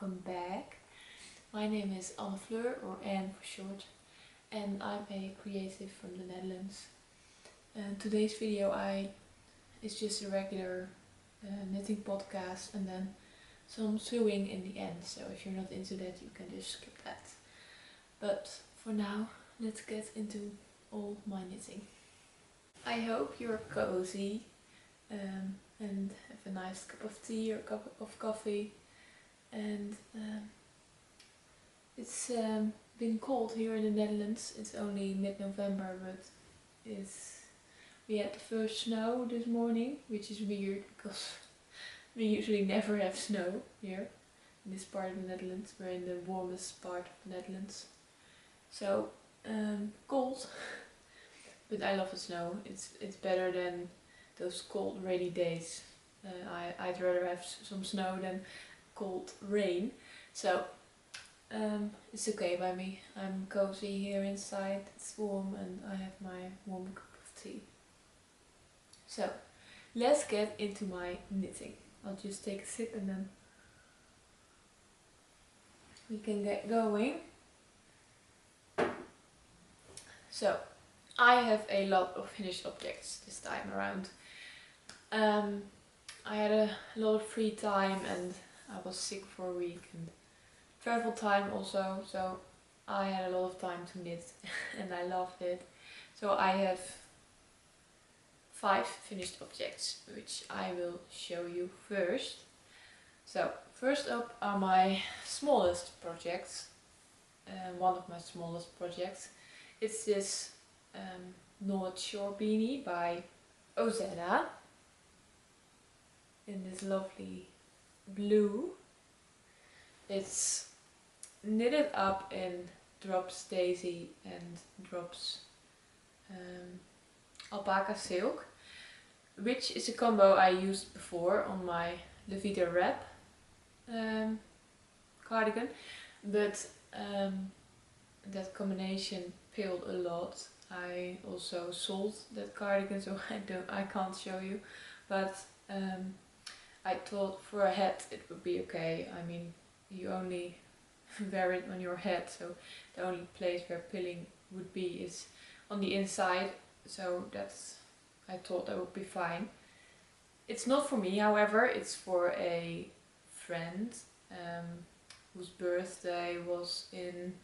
welcome back. My name is Anne-Fleur, or Anne for short, and I'm a creative from the Netherlands. And today's video is just a regular knitting podcast and then some sewing in the end, so if you're not into that you can just skip that. But for now, let's get into all my knitting. I hope you're cozy and have a nice cup of tea or cup of coffee. And it's been cold here in the Netherlands. It's only mid-November, but we had the first snow this morning, which is weird because we usually never have snow here in this part of the Netherlands. We're in the warmest part of the Netherlands. So cold, but I love the snow. It's better than those cold rainy days. I'd rather have some snow than cold rain. So it's okay by me. I'm cozy here inside, it's warm, and I have my warm cup of tea. So let's get into my knitting. I'll just take a sip and then we can get going. So I have a lot of finished objects this time around. I had a lot of free time and I was sick for a week, and travel time also, so I had a lot of time to knit and I loved it. So I have 5 finished objects, which I will show you first. So first up are my smallest projects, one of my smallest projects. It's this North Shore beanie by Ozetta in this lovely blue. It's knitted up in drops daisy and drops alpaca silk, which is a combo I used before on my wrap cardigan, but that combination failed a lot. I also sold that cardigan, so I can't show you, but I thought for a hat it would be okay. I mean, you only wear it on your head, so the only place where pilling would be is on the inside, so I thought that would be fine. It's not for me, however. It's for a friend whose birthday was in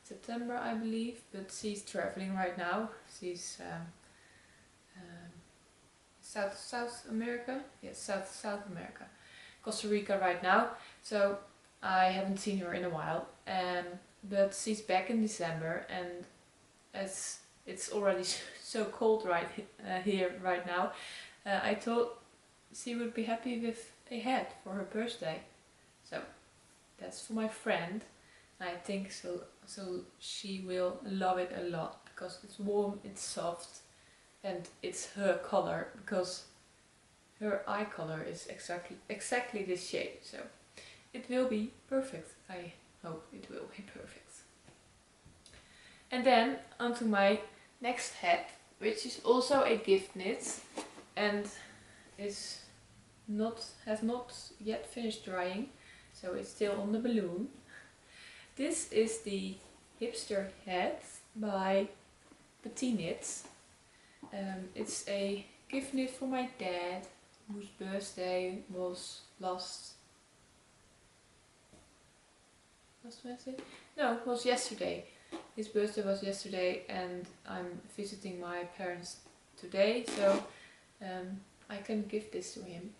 September, I believe, but she's traveling right now. She's South America? Yes, South America. Costa Rica right now. So I haven't seen her in a while. But she's back in December, and as it's already so cold here right now, I thought she would be happy with a hat for her birthday. So that's for my friend. I think so she will love it a lot, because it's warm, it's soft, and it's her color, because her eye color is exactly this shade. So it will be perfect. I hope it will be perfect. And then onto my next hat, which is also a gift knit and has not yet finished drying, so it's still on the balloon. This is the Hipster hat by Petite. It's a gift knit for my dad, whose birthday was last Wednesday? No, it was yesterday. His birthday was yesterday, and I'm visiting my parents today, so I can give this to him.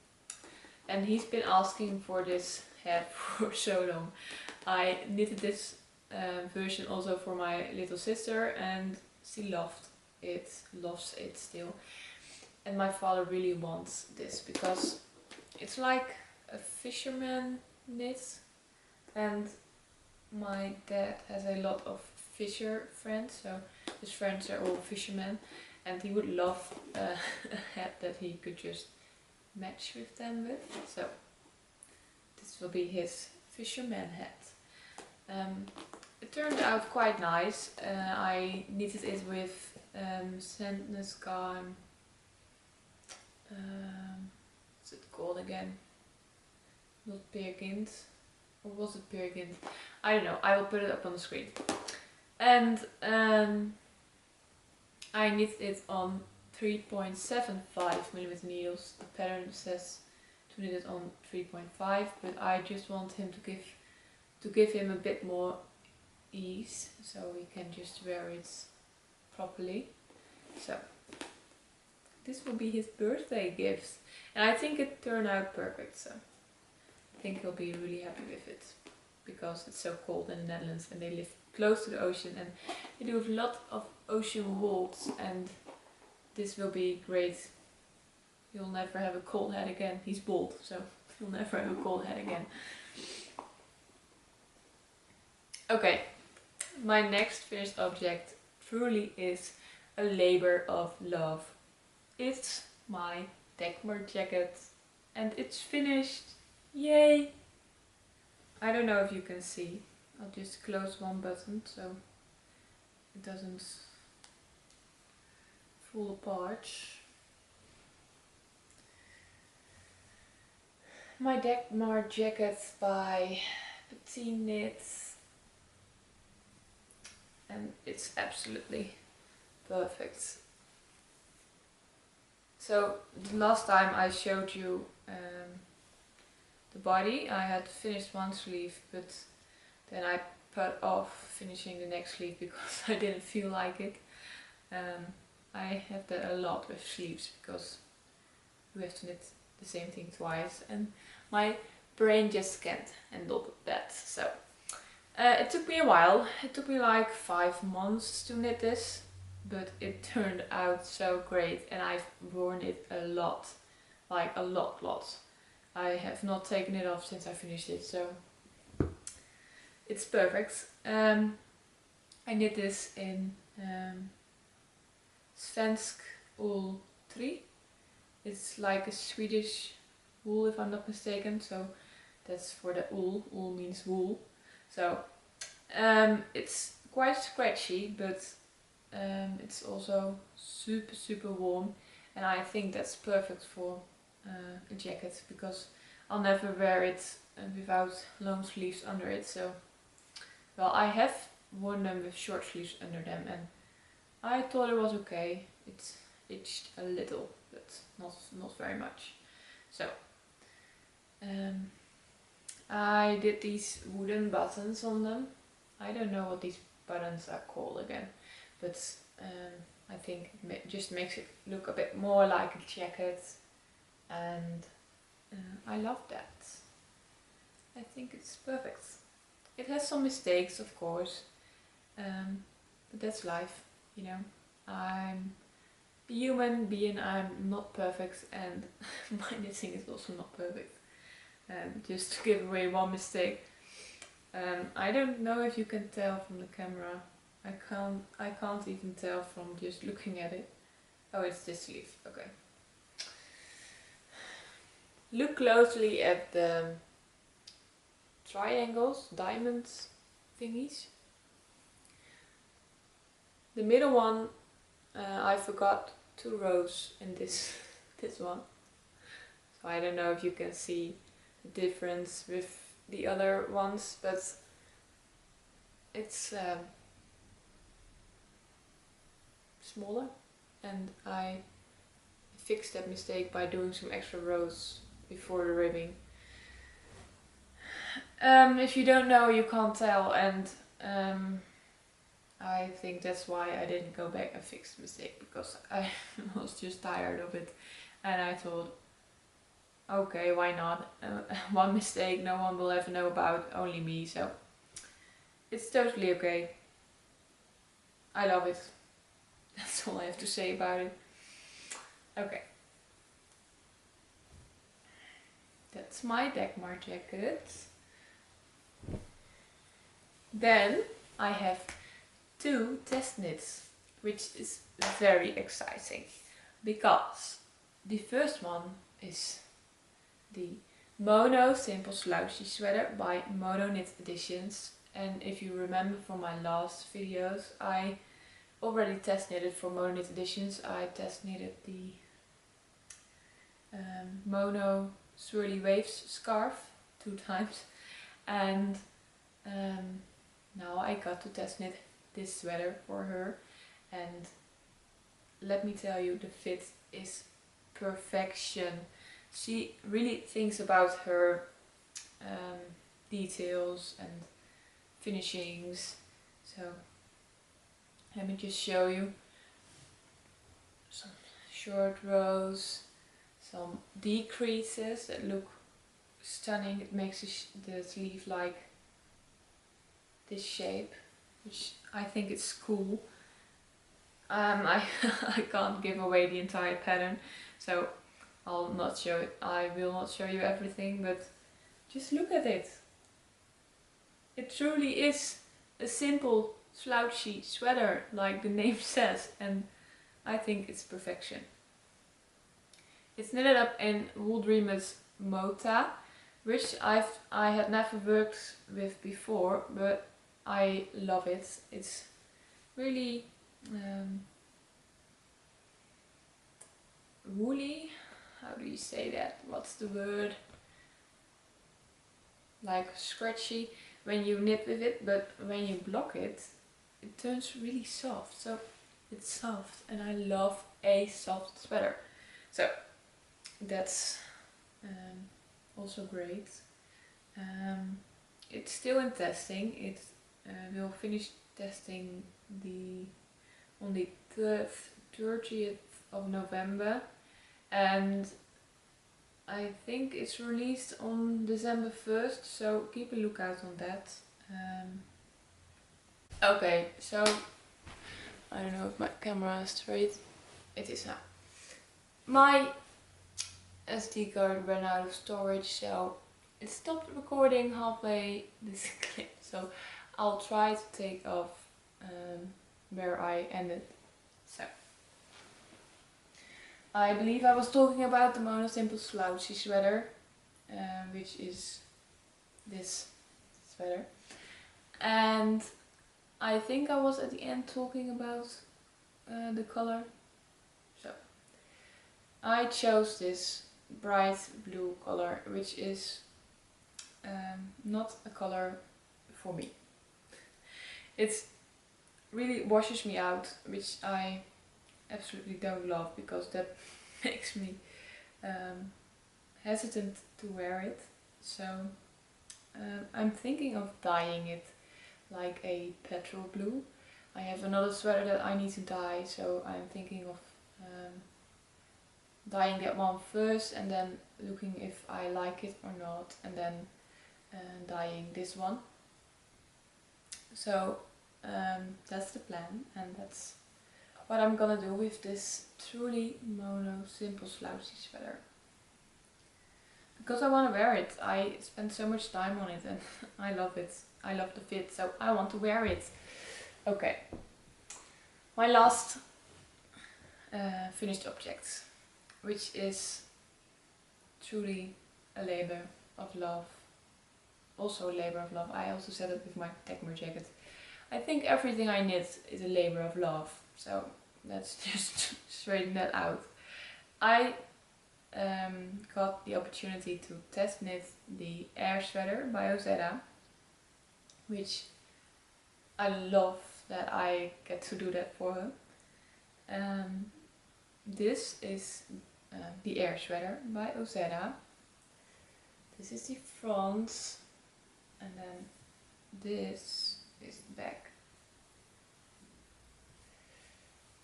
And he's been asking for this hat for so long. I knitted this version also for my little sister, and she loves it still. And my father really wants this because it's like a fisherman knit, and my dad has a lot of fisher friends, so his friends are all fishermen, and he would love a hat that he could just match with them with. So this will be his fisherman hat. It turned out quite nice. I knitted it with Sandnes garn. What's it called again? Not Peerkind. or was it cardigan? I don't know, I will put it up on the screen. And I knit it on 3.75mm needles. The pattern says to knit it on 3.5, but I just want him to give him a bit more ease, so he can just wear it properly. So this will be his birthday gift, and I think it turned out perfect, so I think he'll be really happy with it, because it's so cold in the Netherlands and they live close to the ocean and they do a lot of ocean walks, and this will be great. He'll never have a cold head again. He's bald, so he'll never have a cold head again. Okay, my next finished object truly is a labor of love. It's my Dagmar jacket and it's finished. Yay! I don't know if you can see. I'll just close one button so it doesn't fall apart. My Dagmar jacket by Petite, and it's absolutely perfect. So the last time I showed you the body, I had finished one sleeve, but then I put off finishing the next sleeve because I didn't feel like it. I have that a lot with sleeves because you have to knit the same thing twice, and my brain just can't handle that. So it took me a while. It took me like 5 months to knit this, but it turned out so great, and I've worn it a lot, like a lot. I have not taken it off since I finished it, so it's perfect. I knit this in Svensk wool 3. It's like a Swedish wool if I'm not mistaken, so that's for the wool. Wool means wool. So it's quite scratchy, but it's also super warm, and I think that's perfect for a jacket because I'll never wear it without long sleeves under it. So, well, I have worn them with short sleeves under them and I thought it was okay. It itched a little, but not very much. So I did these wooden buttons on them. I don't know what these buttons are called again, but I think it just makes it look a bit more like a jacket, and I love that. I think it's perfect. It has some mistakes, of course, but that's life, you know. I'm a human being, I'm not perfect, and my knitting is also not perfect. Just to give away one mistake. I don't know if you can tell from the camera. I can't even tell from just looking at it. Oh, it's this sleeve. Okay. Look closely at the triangles, diamonds thingies. The middle one, I forgot 2 rows in this one. So I don't know if you can see the difference with the other ones, but it's smaller, and I fixed that mistake by doing some extra rows before the ribbing. If you don't know, you can't tell, and I think that's why I didn't go back and fix the mistake, because I was just tired of it, and I thought, okay, why not? One mistake no one will ever know about, only me, so it's totally okay. I love it. That's all I have to say about it. Okay. That's my Dagmar jacket. Then I have 2 test knits, which is very exciting, because the first one is the Mono Simple Slouchy Sweater by Mono Knit Editions. And if you remember from my last videos, I already test knitted for Mono Knit Editions. I test knitted the Mono Swirly Waves scarf 2 times, and now I got to test knit this sweater for her, and let me tell you, the fit is perfection. She really thinks about her details and finishings. So let me just show you some short rows, some decreases that look stunning. It makes the sleeve like this shape, which I think is cool. I can't give away the entire pattern, so I'll not show it. I will not show you everything, but just look at it. It truly is a simple slouchy sweater, like the name says, and I think it's perfection. It's knitted up in Wool Dreamers Mota, which I had never worked with before, but I love it. It's really woolly. How do you say that? What's the word? Like scratchy when you knit with it, but when you block it, it turns really soft. So it's soft, and I love a soft sweater. So that's also great. It's still in testing. It will finish testing on the 30th of November, and I think it's released on December 1st, so keep a lookout on that. Okay, so I don't know if my camera is straight. It is now. My SD card ran out of storage, so it stopped recording halfway this clip. So I'll try to take off where I ended. So I believe I was talking about the Mono Simple Slouchy sweater, which is this sweater, and I think I was at the end talking about the color. So I chose this bright blue color, which is not a color for me. It really washes me out, which I absolutely don't love, because that makes me hesitant to wear it. So I'm thinking of dyeing it like a petrol blue. I have another sweater that I need to dye, so I'm thinking of dyeing that one first, and then looking if I like it or not, and then dyeing this one. So that's the plan, and that's what I'm gonna do with this truly mono simple slouchy sweater. Because I want to wear it. I spent so much time on it, and I love it. I love the fit, so I want to wear it. Okay. My last finished object, which is truly a labor of love. Also a labor of love. I also said it with my Dagmar jacket. I think everything I knit is a labor of love. So let's just straighten that out. I got the opportunity to test knit the Air sweater by Ozetta, which I love that I get to do that for her. This is the Air sweater by Ozetta. This is the front, and then this is the back.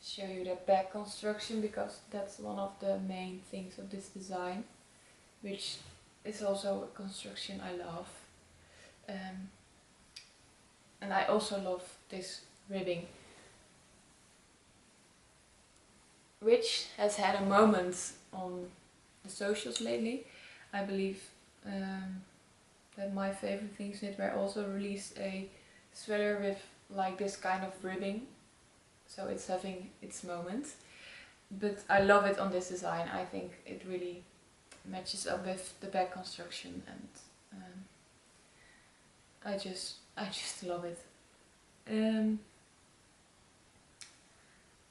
Show you the back construction, because that's one of the main things of this design, which is also a construction I love. And I also love this ribbing, which has had a moment on the socials lately. I believe that My Favorite Things Knitwear also released a sweater with like this kind of ribbing. So it's having its moment, but I love it on this design. I think it really matches up with the back construction, and I just love it.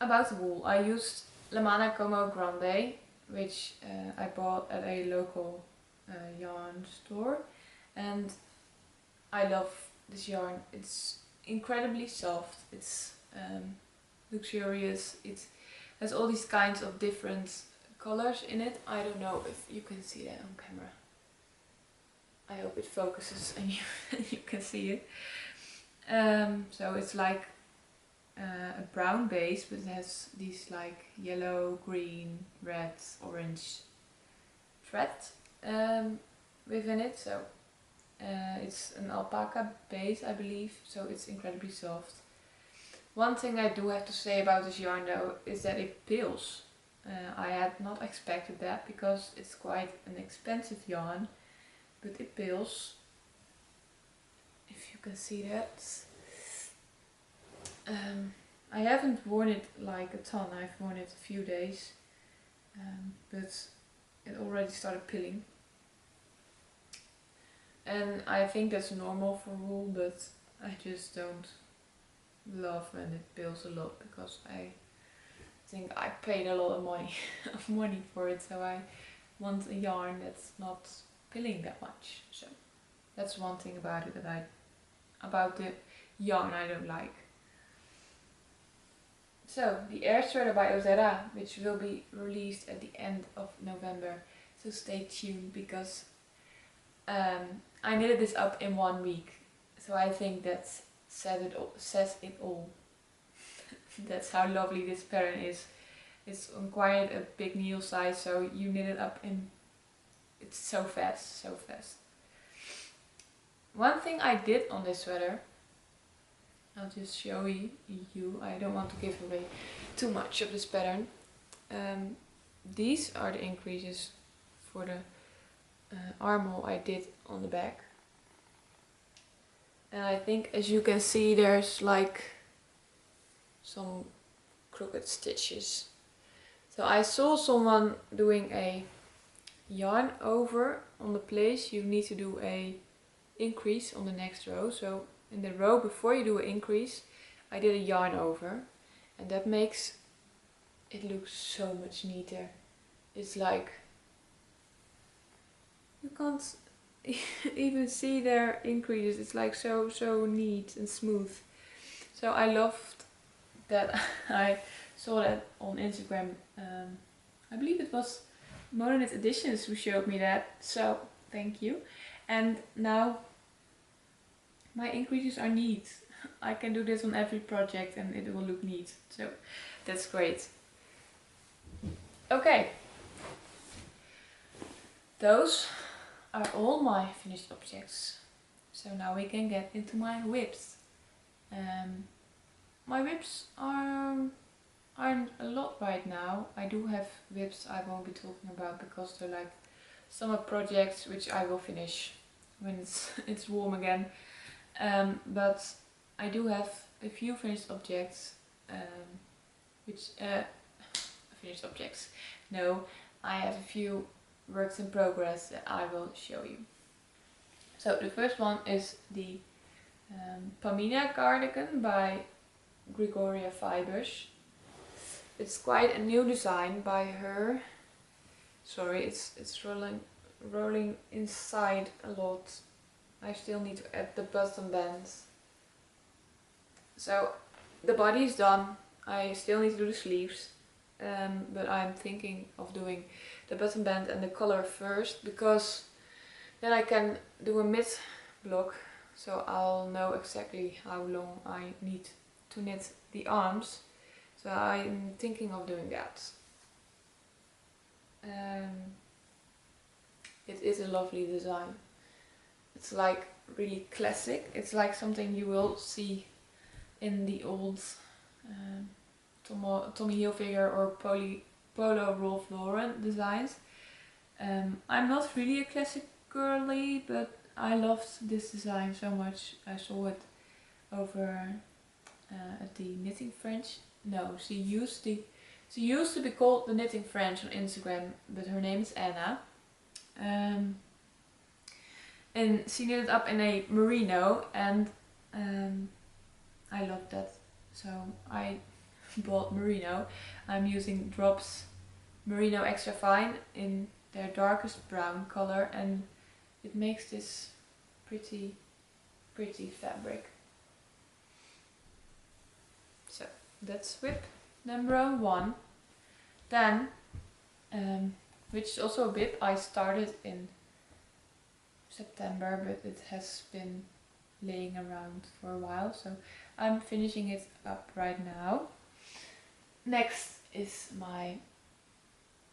About the wool, I used Lana Como Grande, which I bought at a local yarn store, and I love this yarn. It's incredibly soft. It's luxurious. It has all these kinds of different colors in it. I don't know if you can see that on camera. I hope it focuses and you can see it. So it's like a brown base, but it has these like yellow, green, red, orange thread within it. So it's an alpaca base, I believe, so it's incredibly soft. One thing I do have to say about this yarn though is that it peels. I had not expected that because it's quite an expensive yarn, but it peels. If you can see that. I haven't worn it like a ton, I've worn it a few days, but it already started peeling. And I think that's normal for wool, but I just don't love when it peels a lot, because I think I paid a lot of money for it, so I want a yarn that's not peeling that much. So that's one thing about it that about the yarn I don't like. So the air shredder by Ozetta, which will be released at the end of November, so stay tuned, because I knitted this up in 1 week, so I think that says it all. That's how lovely this pattern is. It's on quite a big needle size, so you knit it up in, it's so fast, so fast. One thing I did on this sweater, I'll just show you, I don't want to give away too much of this pattern. These are the increases for the armhole I did on the back. And I think, as you can see, there's like some crooked stitches. So I saw someone doing a yarn over on the place. You need to do a increase on the next row. So in the row before you do an increase, I did a yarn over, and that makes it look so much neater. It's like, you can't even see their increases. It's like so neat and smooth. So I loved that. I saw that on Instagram. I believe it was Modernist Editions who showed me that, so thank you. And now my increases are neat. I can do this on every project and it will look neat, so that's great. Okay, those are all my finished objects. So now we can get into my WIPs. My WIPs aren't a lot right now. I do have WIPs I won't be talking about because they're like summer projects which I will finish when it's warm again. But I do have a few finished objects, finished objects. No, I have a few works in progress that I will show you. So the first one is the Pamina cardigan by Gregoria Fibers. It's quite a new design by her. Sorry, it's rolling inside a lot. I still need to add the button bands. So the body is done. I still need to do the sleeves, but I'm thinking of doing the button band and the collar first, because then I can do a mid block, so I'll know exactly how long I need to knit the arms. So I'm thinking of doing that. It is a lovely design. It's like really classic. It's like something you will see in the old Tommy Hilfiger or Polo Ralph Lauren designs. I'm not really a classic girly, but I loved this design so much. I saw it over at the Knitting French. No, she used to be called the Knitting French on Instagram, but her name is Anna. And she knitted up in a merino, and I love that. So I bought merino. I'm using Drops Merino Extra Fine in their darkest brown color, and it makes this pretty pretty fabric. So that's WIP number 1. Then, which is also a WIP I started in September, but it has been laying around for a while, so I'm finishing it up right now. Next is my,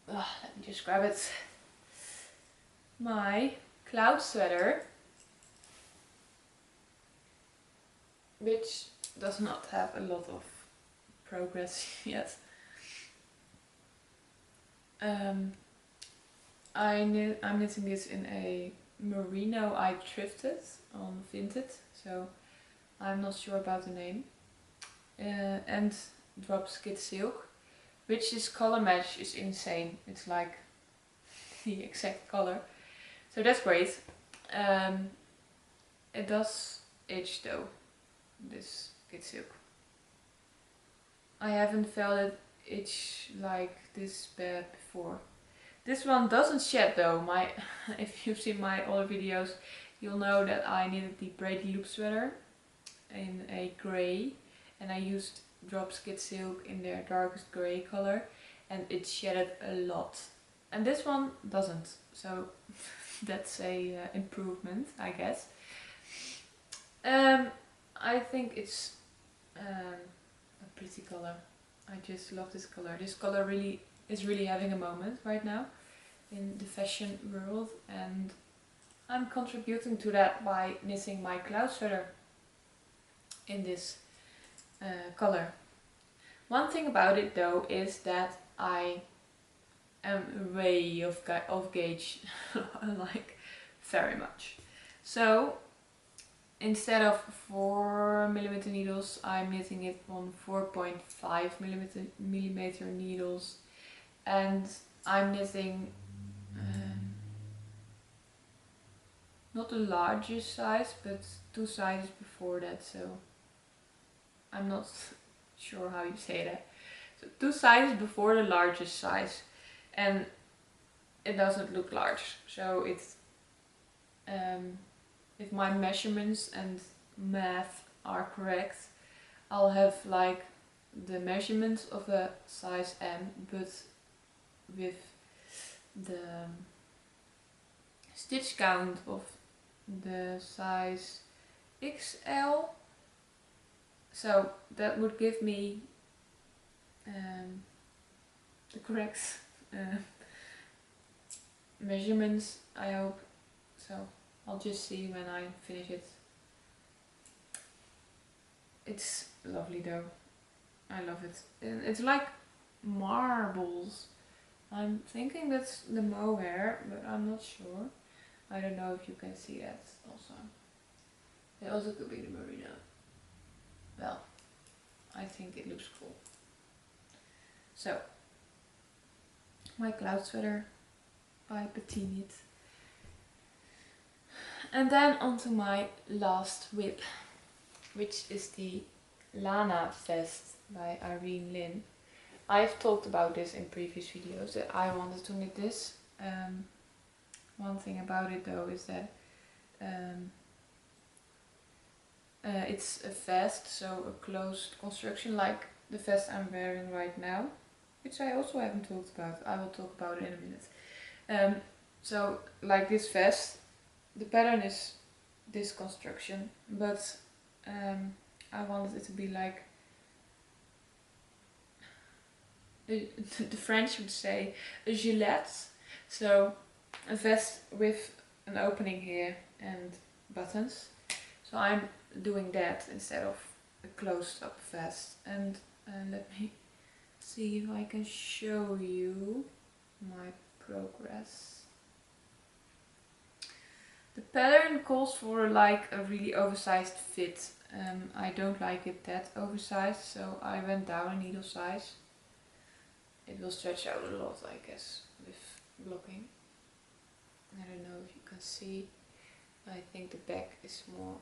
let me just grab it, my cloud sweater, which does not have a lot of progress yet. I'm knitting this in a merino I thrifted on Vinted, so I'm not sure about the name, and drops kid silk, which this color match is insane. It's like the exact color, so that's great. It does itch though, this kid silk. I haven't felt it itch like this bad before. This one doesn't shed though. If you've seen my other videos, you'll know that I knitted the braided loop sweater in a grey, and I used drops kid silk in their darkest grey color, and it shedded a lot. And this one doesn't, so that's a improvement, I guess. I think it's a pretty color. I just love this color. This color really is really having a moment right now in the fashion world, and I'm contributing to that by knitting my cloud sweater in this color. One thing about it though is that I am way off gauge, like very much. So instead of 4mm needles, I'm knitting it on 4.5mm needles, and I'm knitting not the largest size, but 2 sizes before that, so I'm not sure how you say that. So 2 sizes before the largest size, and it doesn't look large. So it's if my measurements and math are correct, I'll have like the measurements of a size M, but with the stitch count of the size XL. So that would give me the correct measurements, I hope. So I'll just see when I finish it. It's lovely though. I love it. And it's like marbles. I'm thinking that's the mohair, but I'm not sure. I don't know if you can see that also. It also could be the merino. Well, I think it looks cool. So, my cloud sweater by Petite. And then onto my last WIP, which is the Lana vest by Irene Linn. I've talked about this in previous videos that I wanted to knit this. One thing about it though is that it's a vest, so a closed construction like the vest I'm wearing right now, which I also haven't talked about. I will talk about it in a minute. So like this vest, the pattern is this construction, but I wanted it to be like, the French would say a gilet, so a vest with an opening here and buttons. So I'm doing that instead of a closed up vest. And let me see if I can show you my progress. The pattern calls for like a really oversized fit. I don't like it that oversized, so I went down a needle size. It will stretch out a lot, I guess, with blocking. I don't know if you can see. I think the back is more.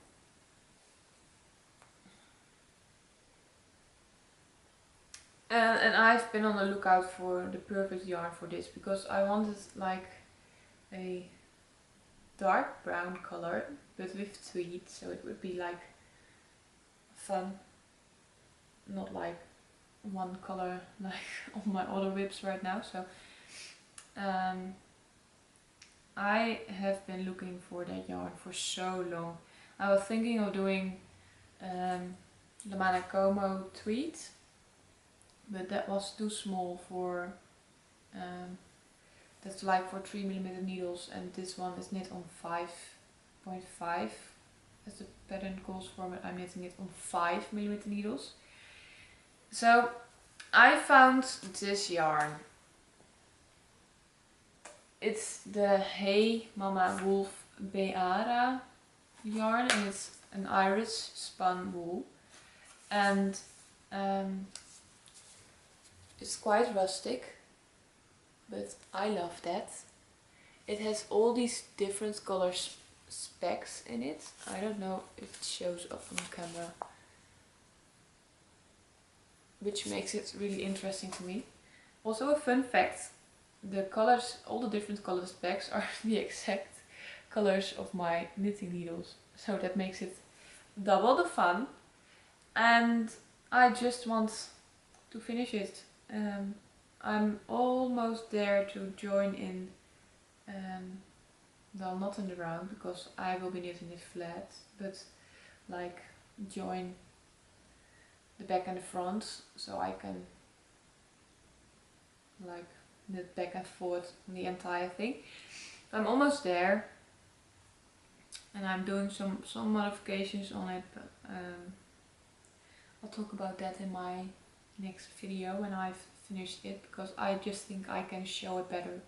And I've been on the lookout for the perfect yarn for this, because I wanted like a dark brown color, but with tweed, so it would be like fun, not like one color like all my other WIPs right now. So I have been looking for that yarn for so long. I was thinking of doing Lana Como tweed, but that was too small for that's like for 3mm needles, and this one is knit on 5.5 as the pattern calls for, but I'm knitting it on 5mm needles. So I found this yarn. It's the Hey Mama Wolf Beara yarn, and it's an Irish spun wool, and it's quite rustic, but I love that. It has all these different color specks in it. I don't know if it shows up on camera, which makes it really interesting to me. Also a fun fact, the colors, all the different color specks are the exact colors of my knitting needles. So that makes it double the fun. And I just want to finish it. I'm almost there to join in, well, not in the round because I will be knitting it flat, but like join the back and the front, so I can like knit back and forth on the entire thing. I'm almost there, and I'm doing some modifications on it, but I'll talk about that in my next video when I've finished it, because I just think I can show it better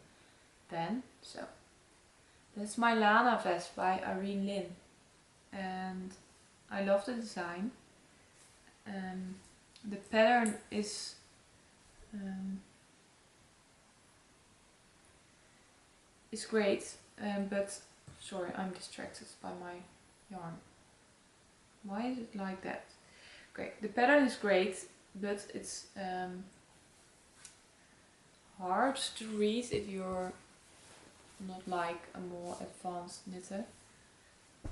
then. So that's my Lana vest by Irene Linn, and I love the design. The pattern is great, but sorry, I'm distracted by my yarn. Why is it like that? Okay, the pattern is great, but it's hard to read if you're not like a more advanced knitter.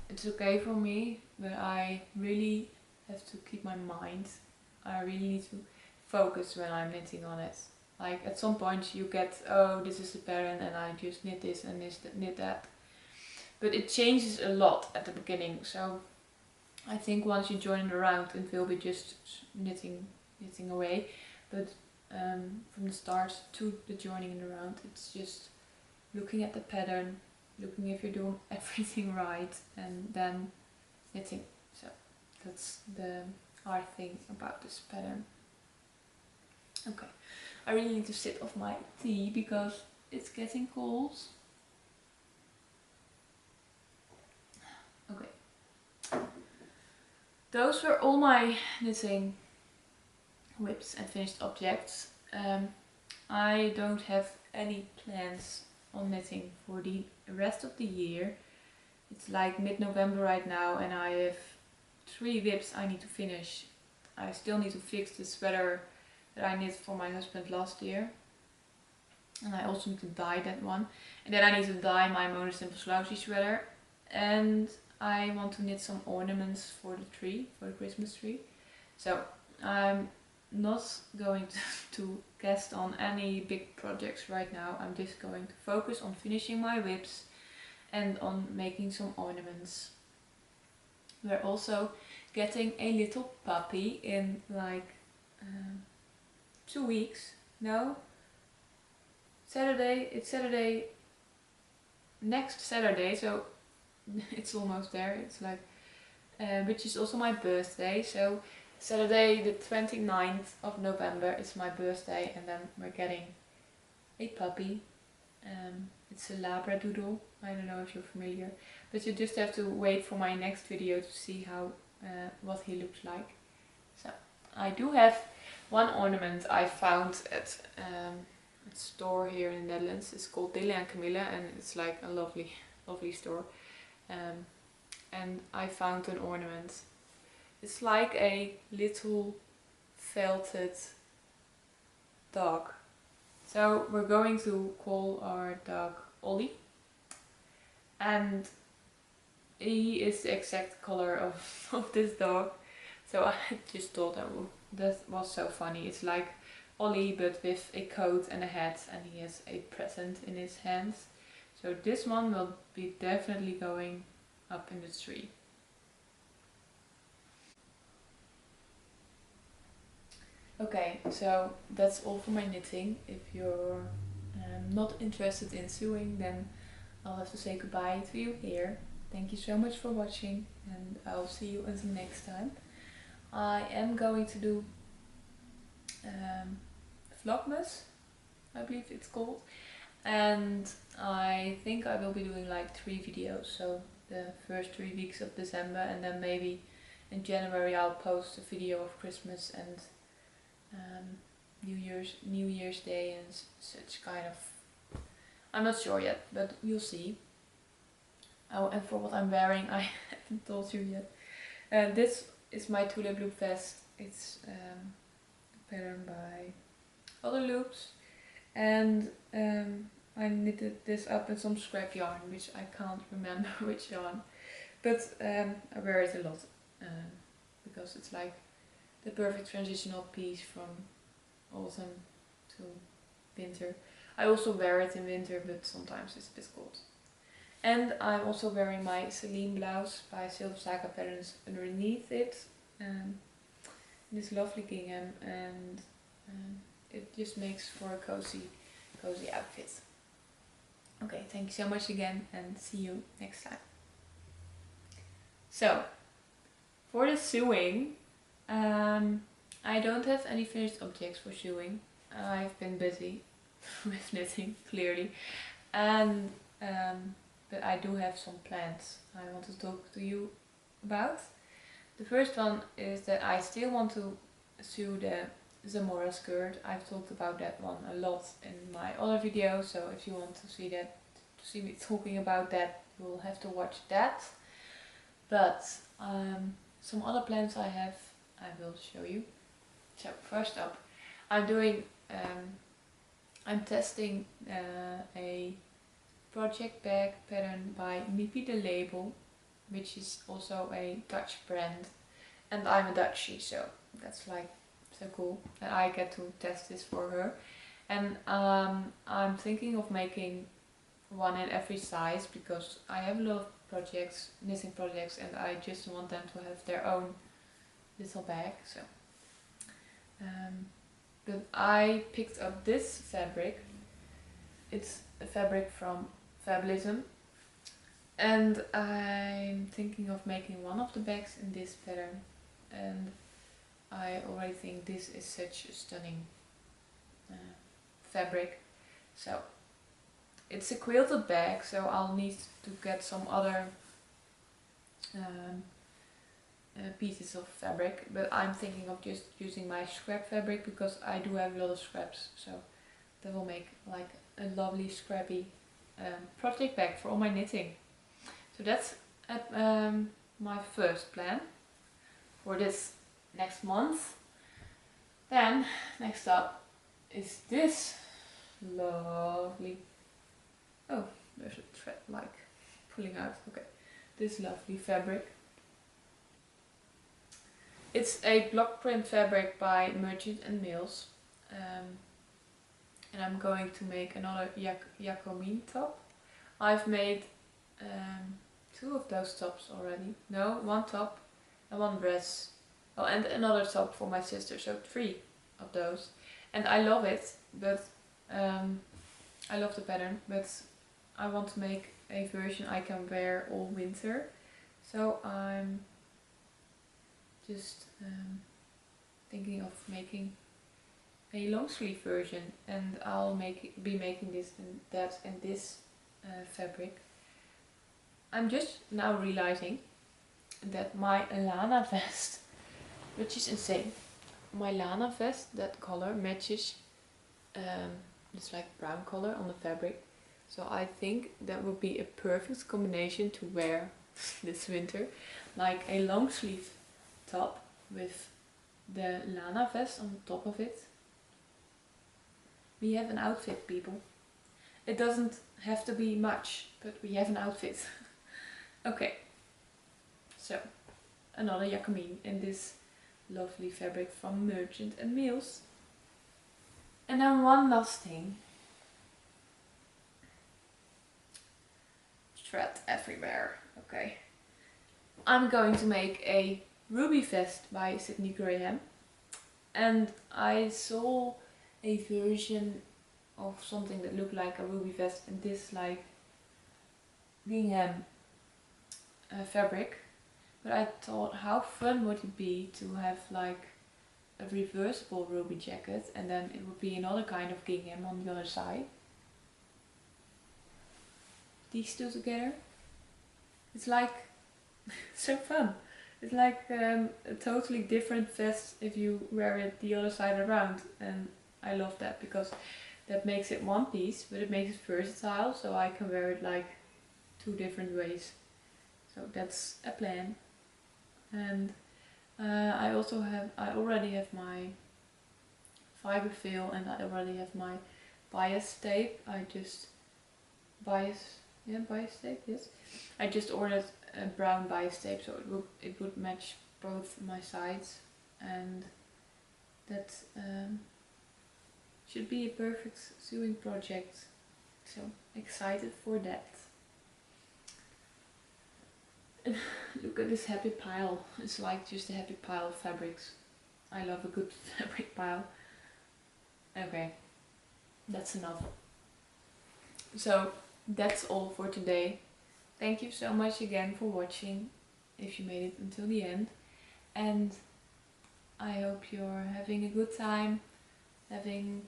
It's okay for me, but I really have to keep my mind. I really need to focus when I'm knitting on it. Like at some point you get, oh, this is the pattern and I just knit this and knit that. But it changes a lot at the beginning, so I think once you join the round it will be just knitting away. But from the start to the joining in the round, it's just looking at the pattern, looking if you're doing everything right, and then knitting. So that's the hard thing about this pattern. Okay, I really need to sip off my tea because it's getting cold. Okay, those were all my knitting WIPs and finished objects. I don't have any plans on knitting for the rest of the year. It's like mid-November right now, and I have 3 WIPs I need to finish. I still need to fix the sweater that I knit for my husband last year, and I also need to dye that one, and then I need to dye my Mona Simple Slouchy sweater, and I want to knit some ornaments for the tree, for the Christmas tree. So I'm not going to cast on any big projects right now. I'm just going to focus on finishing my WIPs and on making some ornaments. We're also getting a little puppy in like 2 weeks. No? Saturday. It's Saturday. Next Saturday, so it's almost there. It's like, which is also my birthday. So Saturday the 29th of November is my birthday, and then we're getting a puppy. It's a Labradoodle. I don't know if you're familiar, but you just have to wait for my next video to see how what he looks like. So I do have one ornament I found at a store here in the Netherlands. It's called Dille and Camilla, and it's like a lovely store. And I found an ornament. It's like a little felted dog. So we're going to call our dog Ollie. and he is the exact color of this dog. So I just thought that was so funny. It's like Ollie but with a coat and a hat, and he has a present in his hands. So this one will be definitely going up in the tree. Okay, so that's all for my knitting. If you're not interested in sewing, then I'll have to say goodbye to you here. Thank you so much for watching, and I'll see you until next time. I am going to do Vlogmas, I believe it's called, and I think I will be doing like 3 videos, so the first 3 weeks of December, and then maybe in January I'll post a video of Christmas and New Year's Day and such kind of. I'm not sure yet, but you'll see. Oh, and for what I'm wearing, I haven't told you yet. This is my tulip loop vest. It's a pattern by Other Loops, and I knitted this up in some scrap yarn, which I can't remember which yarn, but I wear it a lot because it's like the perfect transitional piece from autumn to winter. I also wear it in winter, but sometimes it's a bit cold. And I'm also wearing my Celine blouse by Silver Saga Patterns underneath it. This lovely gingham, and it just makes for a cozy outfit. Okay, thank you so much again, and see you next time. So, for the sewing, I don't have any finished objects for sewing. I've been busy with knitting, clearly, and but I do have some plans I want to talk to you about. The first one is that I still want to sew the Zamora skirt. I've talked about that one a lot in my other videos, so if you want to see that, to see me talking about that, you will have to watch that. But some other plans I have, I will show you. So first up, I'm testing a project bag pattern by Mipi the Label, which is also a Dutch brand, and I'm a Dutchie, so that's like so cool that I get to test this for her. And I'm thinking of making one in every size, because I have a lot of projects, knitting projects, and I just want them to have their own little bag. So but I picked up this fabric. It's a fabric from Fabulism, and I'm thinking of making one of the bags in this pattern, and I already think this is such a stunning fabric. So it's a quilted bag, so I'll need to get some other pieces of fabric, but I'm thinking of just using my scrap fabric, because I do have a lot of scraps, so that will make like a lovely scrappy project bag for all my knitting. So that's my first plan for this next month. Then next up is this lovely, oh, there's a thread like pulling out, okay, this lovely fabric. It's a block print fabric by Merchant and Mills, and I'm going to make another Jacomine top. I've made 2 of those tops already. No, 1 top and 1 dress. Oh, and another top for my sister, so 3 of those. And I love it, but I love the pattern, but I want to make a version I can wear all winter. So I'm just thinking of making a long sleeve version, and I'll be making this in this fabric. I'm just now realizing that my Lana vest, which is insane, my Lana vest, that color matches this like brown color on the fabric, so I think that would be a perfect combination to wear this winter, like a long sleeve top with the Lana vest on top of it. We have an outfit, people. It doesn't have to be much, but we have an outfit. Okay, so another jacquemin in this lovely fabric from Merchant and Mills. And then one last thing. Thread everywhere. Okay. I'm going to make a ruby vest by Sydney Graham. And I saw a version of something that looked like a ruby vest in this like gingham fabric. But I thought, how fun would it be to have like a reversible ruby jacket, and then it would be another kind of gingham on the other side. These two together. It's like so fun. It's like a totally different vest if you wear it the other side around, and I love that because that makes it one piece, but it makes it versatile, so I can wear it like 2 different ways. So that's a plan. And I already have my fiber fill, and I already have my bias tape. Bias tape, yes. I just ordered a brown bias tape, so it would match both my sides, and that should be a perfect sewing project. So excited for that. Look at this happy pile. It's like just a happy pile of fabrics. I love a good fabric pile. Okay, that's enough. So that's all for today. Thank you so much again for watching, if you made it until the end. And I hope you're having a good time, having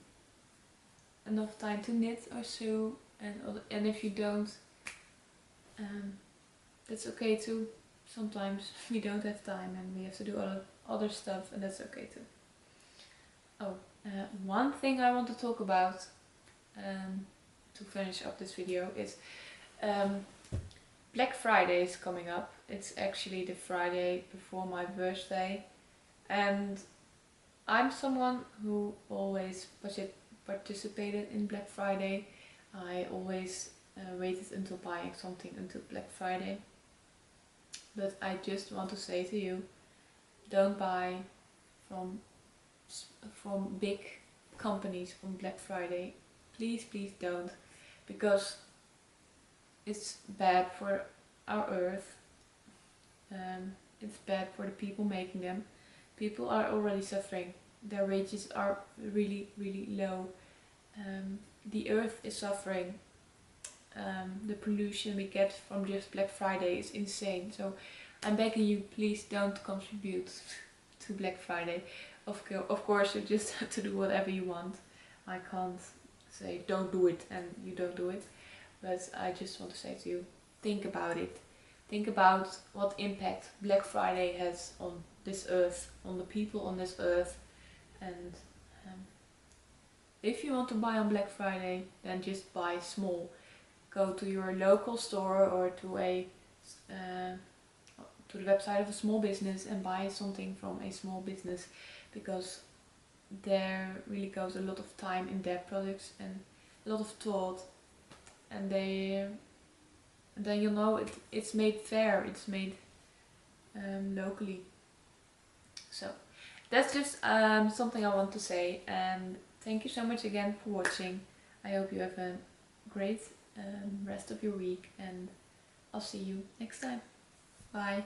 enough time to knit or sew. And if you don't, that's okay too. Sometimes we don't have time and we have to do other stuff, and that's okay too. Oh, one thing I want to talk about to finish up this video is Black Friday is coming up. It's actually the Friday before my birthday, and I'm someone who always participated in Black Friday. I always waited until buying something until Black Friday. But I just want to say to you, don't buy from big companies on Black Friday. Please, please don't, because it's bad for our earth. It's bad for the people making them. People are already suffering. Their wages are really, really low. The earth is suffering. The pollution we get from just Black Friday is insane. So I'm begging you, please don't contribute to Black Friday. Of course, you just have to do whatever you want. I can't say don't do it and you don't do it. But I just want to say to you, think about it. Think about what impact Black Friday has on this earth, on the people on this earth. And if you want to buy on Black Friday, then just buy small. Go to your local store or to the website of a small business and buy something from a small business, because there really goes a lot of time in their products and a lot of thought, and then you know it's made fair, it's made locally. So that's just something I want to say, and thank you so much again for watching. I hope you have a great rest of your week, and I'll see you next time. Bye.